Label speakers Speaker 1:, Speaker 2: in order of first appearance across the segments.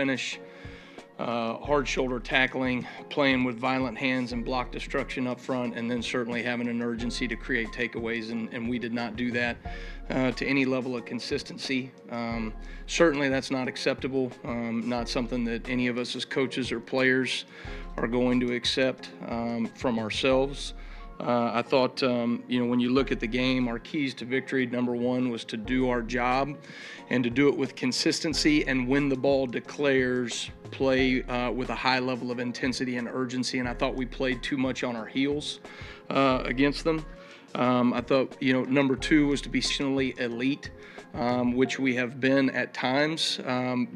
Speaker 1: finish, hard shoulder tackling, playing with violent hands and block destruction up front, and then certainly having an urgency to create takeaways, and we did not do that to any level of consistency. Certainly that's not acceptable, not something that any of us as coaches or players are going to accept from ourselves. I thought, when you look at the game, our keys to victory, number one, was to do our job and to do it with consistency, and when the ball declares, play with a high level of intensity and urgency. And I thought we played too much on our heels against them. I thought, number two was to be exceptionally elite, which we have been at times,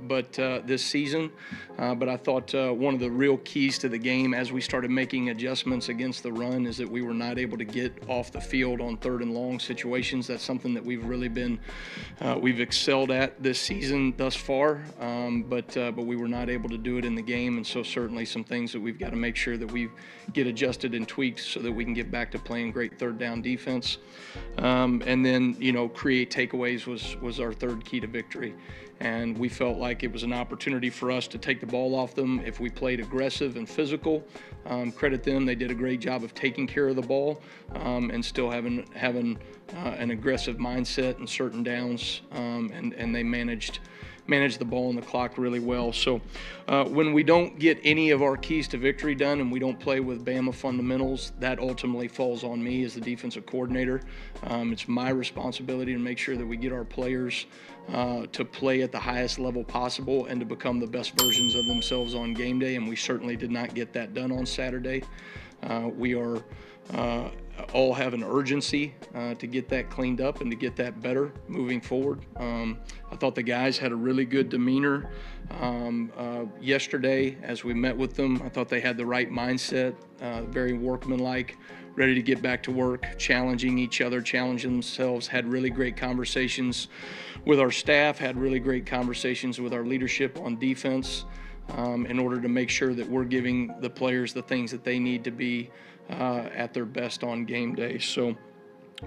Speaker 1: but this season. But I thought one of the real keys to the game as we started making adjustments against the run is that we were not able to get off the field on third and long situations. That's something that we've really been, we've excelled at this season thus far, but we were not able to do it in the game. And so certainly some things that we've got to make sure that we get adjusted and tweaked so that we can get back to playing great third down defense. And then, create takeaways was our third key to victory. And we felt like it was an opportunity for us to take the ball off them if we played aggressive and physical. Credit them, they did a great job of taking care of the ball and still having an aggressive mindset in certain downs, and they managed the ball and the clock really well. So when we don't get any of our keys to victory done and we don't play with Bama fundamentals, that ultimately falls on me as the defensive coordinator. It's my responsibility to make sure that we get our players to play at the highest level possible and to become the best versions of themselves on game day, and we certainly did not get that done on Saturday. We are all have an urgency to get that cleaned up and to get that better moving forward. I thought the guys had a really good demeanor yesterday as we met with them. I thought they had the right mindset, very workmanlike, ready to get back to work, challenging each other, challenging themselves, had really great conversations with our staff, had really great conversations with our leadership on defense in order to make sure that we're giving the players the things that they need to be at their best on game day. So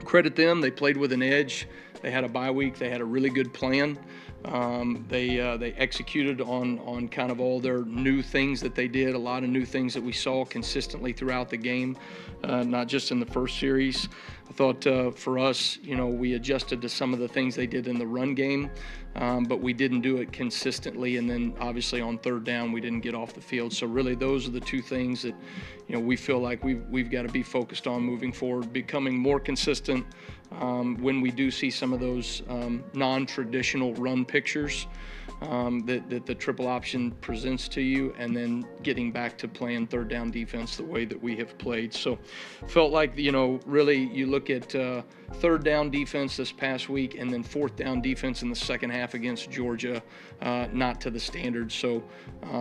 Speaker 1: credit them, they played with an edge. They had a bye week, they had a really good plan. They executed on kind of all their new things that they did, a lot of new things that we saw consistently throughout the game, not just in the first series. I thought for us, we adjusted to some of the things they did in the run game, but we didn't do it consistently. And then obviously on third down, we didn't get off the field. So really those are the two things that, we feel like we've got to be focused on moving forward, becoming more consistent when we do see some of those non-traditional run pictures that the triple option presents to you, and then getting back to playing third down defense the way that we have played. So felt like, really you look at third down defense this past week and then fourth down defense in the second half against Georgia, not to the standard. So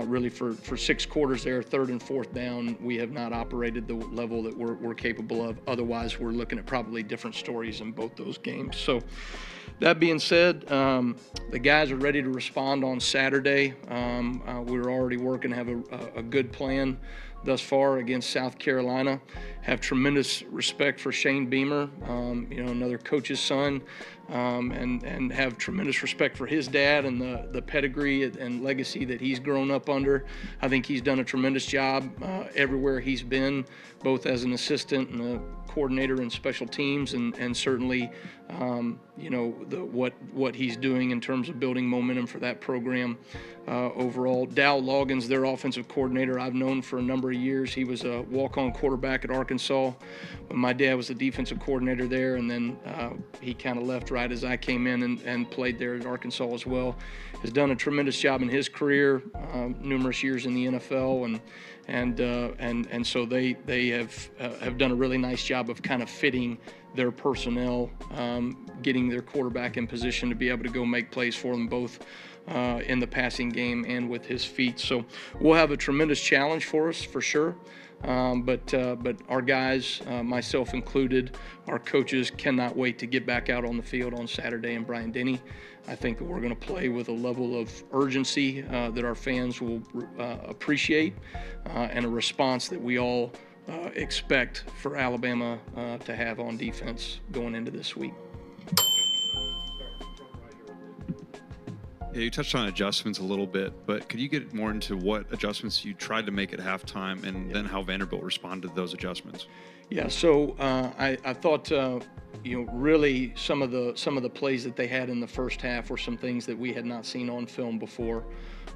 Speaker 1: really for 6 quarters there, third and fourth down, we have not operated the level that we're capable of. Otherwise, we're looking at probably different stories in both those games. So that being said, the guys are ready to respond on Saturday. We're already working to have a good plan thus far against South Carolina. Have tremendous respect for Shane Beamer, another coach's son, and have tremendous respect for his dad and the pedigree and legacy that he's grown up under. I think he's done a tremendous job everywhere he's been, both as an assistant and a coordinator in special teams, and certainly what he's doing in terms of building momentum for that program overall. Dow Loggins, their offensive coordinator, I've known for a number of years. He was a walk-on quarterback at Arkansas when my dad was the defensive coordinator there, and then he kind of left right as I came in and played there at Arkansas as well. Has done a tremendous job in his career, numerous years in the NFL, and so they have done a really nice job of kind of fitting their personnel, getting their quarterback in position to be able to go make plays for them both in the passing game and with his feet. So we'll have a tremendous challenge for us for sure. But our guys, myself included, our coaches cannot wait to get back out on the field on Saturday in Bryant-Denny. I think that we're going to play with a level of urgency that our fans will appreciate, and a response that we all expect for Alabama to have on defense going into this week.
Speaker 2: Yeah, you touched on adjustments a little bit, but could you get more into what adjustments you tried to make at halftime and then how Vanderbilt responded to those adjustments?
Speaker 1: Yeah, so I thought really some of the plays that they had in the first half were some things that we had not seen on film before.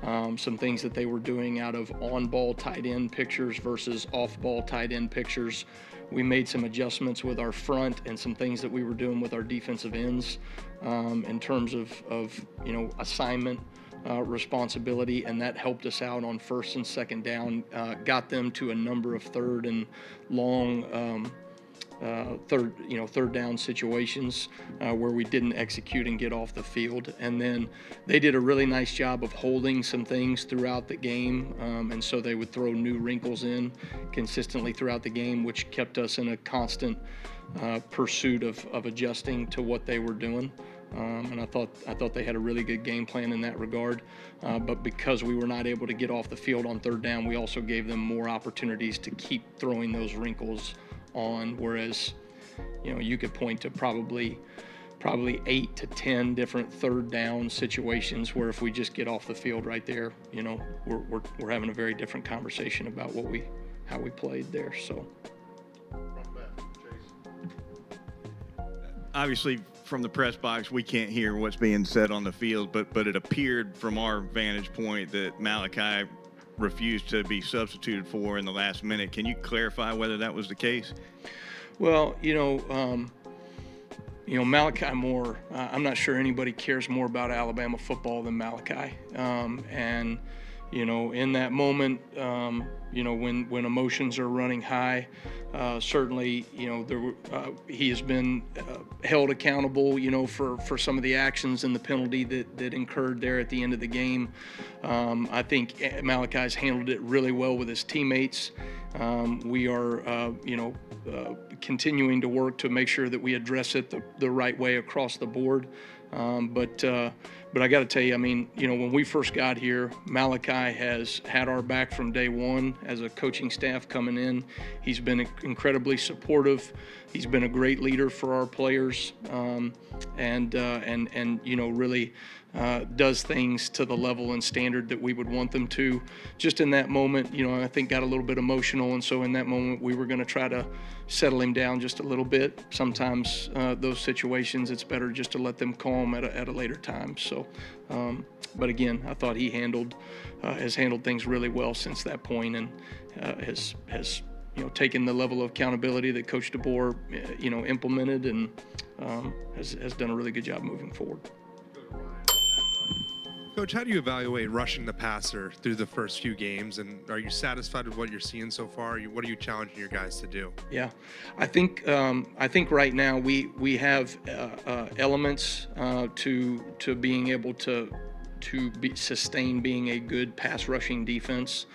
Speaker 1: Some things that they were doing out of on-ball tight end pictures versus off-ball tight end pictures. We made some adjustments with our front and some things that we were doing with our defensive ends in terms of assignment responsibility, and that helped us out on first and second down, got them to a number of third and long third down situations where we didn't execute and get off the field. And then they did a really nice job of holding some things throughout the game, and so they would throw new wrinkles in consistently throughout the game, which kept us in a constant pursuit of adjusting to what they were doing. And I thought they had a really good game plan in that regard. But because we were not able to get off the field on third down, we also gave them more opportunities to keep throwing those wrinkles on. Whereas, you could point to probably 8 to 10 different third down situations where if we just get off the field right there, we're having a very different conversation about how we played there. So.
Speaker 3: Obviously, from the press box, we can't hear what's being said on the field, but it appeared from our vantage point that Malachi refused to be substituted for in the last minute. Can you clarify whether that was the case?
Speaker 1: Well, Malachi Moore, I'm not sure anybody cares more about Alabama football than Malachi. And in that moment, when emotions are running high, certainly, he has been held accountable, for some of the actions and the penalty that incurred there at the end of the game. I think Malachi's handled it really well with his teammates. We are, continuing to work to make sure that we address it the right way across the board. But I got to tell you, when we first got here, Malachi has had our back from day one as a coaching staff coming in. He's been incredibly supportive. He's been a great leader for our players, and really does things to the level and standard that we would want them to. Just in that moment, I think got a little bit emotional, and so in that moment we were going to try to settle him down just a little bit. Sometimes those situations, it's better just to let them calm at a later time. So, but again, I thought he has handled things really well since that point, and has taken the level of accountability that Coach DeBoer implemented, and has done a really good job moving forward.
Speaker 4: Coach, how do you evaluate rushing the passer through the first few games, and are you satisfied with what you're seeing so far? What are you challenging your guys to do?
Speaker 1: Yeah, I think right now we have elements to being able to sustain being a good pass rushing defense.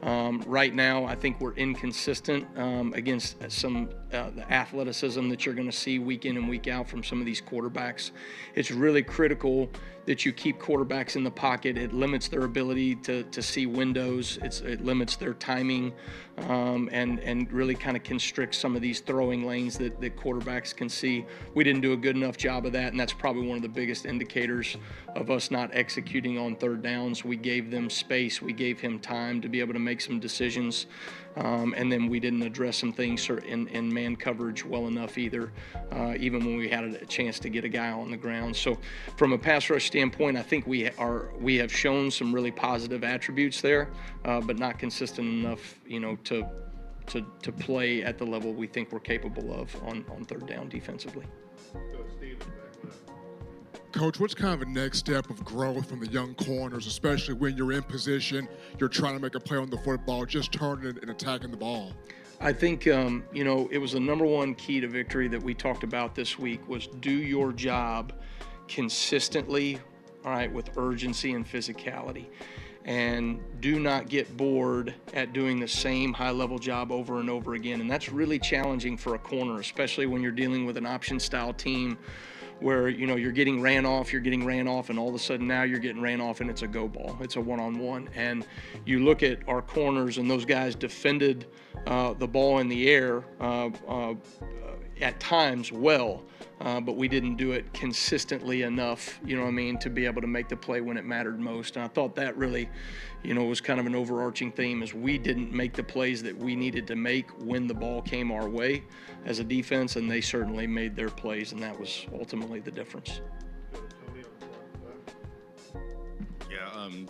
Speaker 1: Right now, I think we're inconsistent against the athleticism that you're going to see week in and week out from some of these quarterbacks. It's really critical that you keep quarterbacks in the pocket. It limits their ability to see windows. It limits their timing, and really kind of constricts some of these throwing lanes that quarterbacks can see. We didn't do a good enough job of that, and that's probably one of the biggest indicators of us not executing on third downs. We gave them space. We gave him time to be able to make some decisions, and then we didn't address some things in man coverage well enough either, even when we had a chance to get a guy on the ground. So from a pass rush standpoint, I think we have shown some really positive attributes there, but not consistent enough, to play at the level we think we're capable of on third down defensively.
Speaker 5: Coach, what's kind of a next step of growth from the young corners, especially when you're in position, you're trying to make a play on the football, just turning and attacking the ball?
Speaker 1: I think, it was the number one key to victory that we talked about this week was do your job consistently, all right, with urgency and physicality. And do not get bored at doing the same high-level job over and over again. And that's really challenging for a corner, especially when you're dealing with an option-style team where, you're getting ran off, and all of a sudden now you're getting ran off and it's a go ball. It's a one-on-one. And you look at our corners, and those guys defended the ball in the air at times well, but we didn't do it consistently enough, to be able to make the play when it mattered most. And I thought that really, was kind of an overarching theme, is we didn't make the plays that we needed to make when the ball came our way as a defense, and they certainly made their plays, and that was ultimately the difference.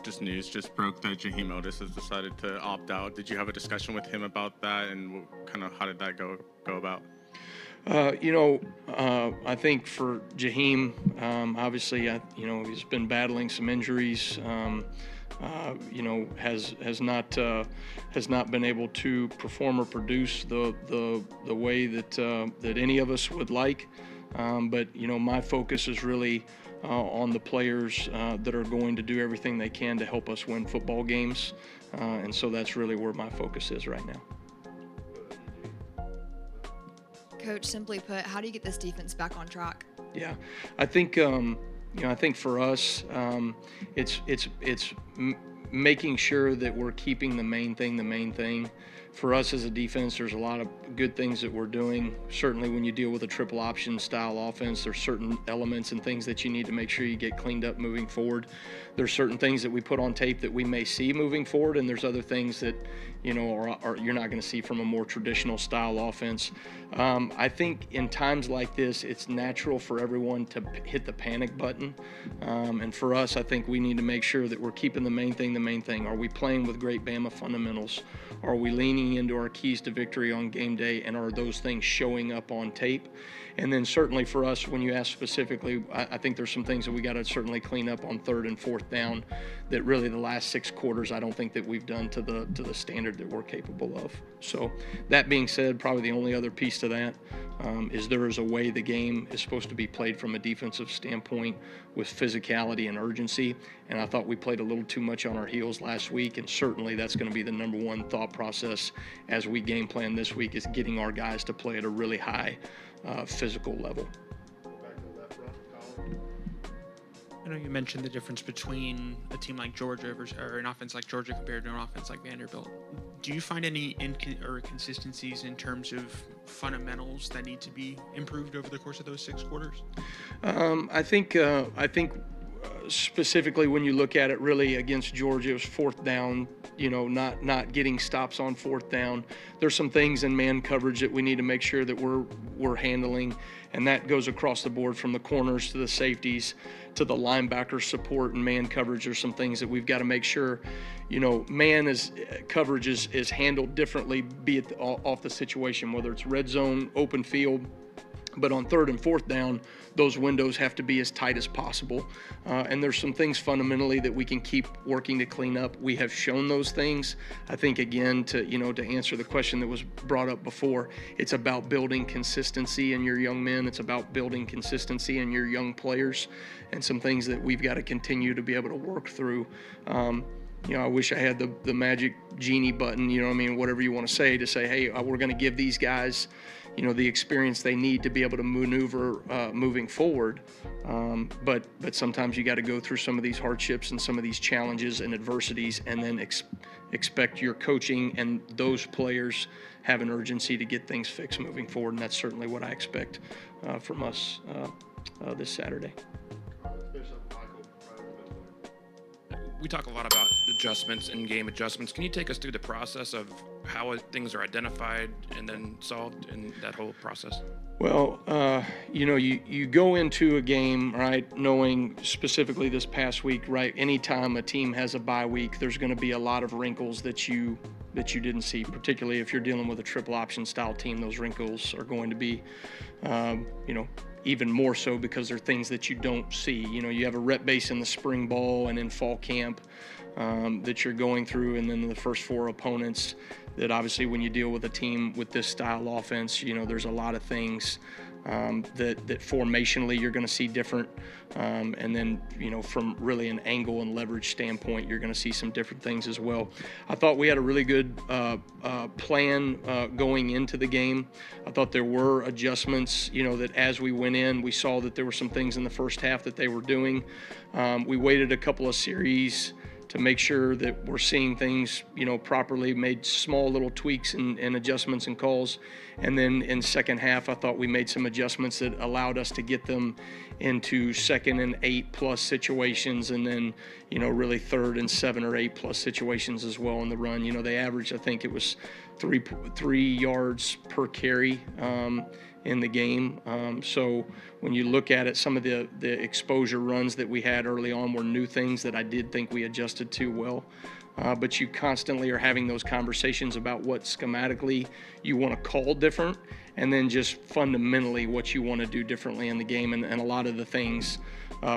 Speaker 6: Just news just broke that Jaheim Otis has decided to opt out. Did you have a discussion with him about that, and kind of how did that go about?
Speaker 1: I think for Jaheim, obviously, he's been battling some injuries. Has not been able to perform or produce the way that any of us would like. But my focus is really on the players that are going to do everything they can to help us win football games, and so that's really where my focus is right now.
Speaker 7: Coach, simply put, how do you get this defense back on track?
Speaker 1: Yeah, I think I think for us, it's making sure that we're keeping the main thing. For us as a defense, there's a lot of good things that we're doing. Certainly when you deal with a triple option style offense, there's certain elements and things that you need to make sure you get cleaned up moving forward. There's certain things that we put on tape that we may see moving forward, and there's other things that, are you're not going to see from a more traditional style offense. I think in times like this, it's natural for everyone to hit the panic button. And for us, I think we need to make sure that we're keeping the main thing. Are we playing with great Bama fundamentals? Are we leaning into our keys to victory on game day, and are those things showing up on tape? And then certainly for us, when you ask specifically, I think there's some things that we got to certainly clean up on 3rd and 4th down that really the last 6 quarters I don't think that we've done to the standard that we're capable of. So that being said, probably the only other piece to that is there is a way the game is supposed to be played from a defensive standpoint with physicality and urgency, and I thought we played a little too much on our heels last week, and certainly that's going to be the number one thought process as we game plan this week, is getting our guys to play at a really high physical level.
Speaker 8: I know you mentioned the difference between a team like Georgia or an offense like Georgia compared to an offense like Vanderbilt. Do you find any inconsistencies in terms of fundamentals that need to be improved over the course of those 6 quarters?
Speaker 1: I think specifically when you look at it, really against Georgia, it was 4th down. Not getting stops on 4th down. There's some things in man coverage that we need to make sure that we're handling, and that goes across the board from the corners to the safeties to the linebacker support and man coverage. There's some things that we've got to make sure, coverage is handled differently, be it off the situation, whether it's red zone, open field. But on 3rd and 4th down, those windows have to be as tight as possible. And there's some things fundamentally that we can keep working to clean up. We have shown those things. I think, again, to answer the question that was brought up before, it's about building consistency in your young men. It's about building consistency in your young players, and some things that we've got to continue to be able to work through. I wish I had the magic genie button, whatever you want to say, hey, we're going to give these guys the experience they need to be able to maneuver moving forward. But sometimes you got to go through some of these hardships and some of these challenges and adversities, and then expect your coaching and those players have an urgency to get things fixed moving forward. And that's certainly what I expect from us this Saturday.
Speaker 9: We talk a lot about adjustments and game adjustments. Can you take us through the process of how things are identified and then solved in that whole process?
Speaker 1: Well, you go into a game, right, knowing specifically this past week, right, anytime a team has a bye week, there's going to be a lot of wrinkles that you didn't see, particularly if you're dealing with a triple option style team. Those wrinkles are going to be, even more so because they're things that you don't see. You have a rep base in the spring ball and in fall camp that you're going through, and then the first 4 opponents that obviously when you deal with a team with this style offense, there's a lot of things that formationally you're going to see different. And then, from really an angle and leverage standpoint, you're going to see some different things as well. I thought we had a really good plan going into the game. I thought there were adjustments, that as we went in, we saw that there were some things in the first half that they were doing. We waited a couple of series to make sure that we're seeing things, properly, made small little tweaks and adjustments and calls. And then in second half, I thought we made some adjustments that allowed us to get them into 2nd and 8+ situations, and then, really 3rd and 7 or 8+ situations as well in the run. They averaged, I think it was 3 yards per carry in the game. So when you look at it, some of the exposure runs that we had early on were new things that I did think we adjusted to well. But you constantly are having those conversations about what schematically you want to call different, and then just fundamentally what you want to do differently in the game. And a lot of the things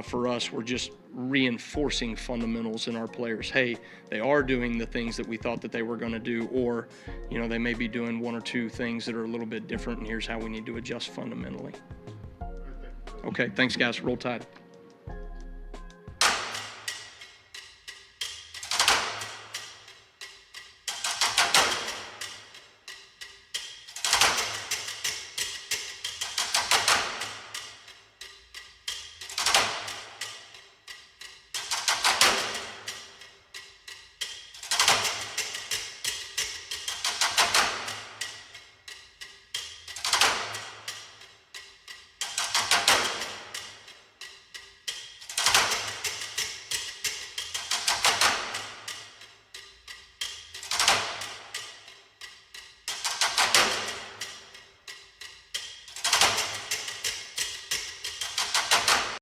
Speaker 1: for us were just reinforcing fundamentals in our players. Hey, they are doing the things that we thought that they were going to do, or they may be doing 1 or 2 things that are a little bit different, and here's how we need to adjust fundamentally. Okay, thanks guys. Roll Tide.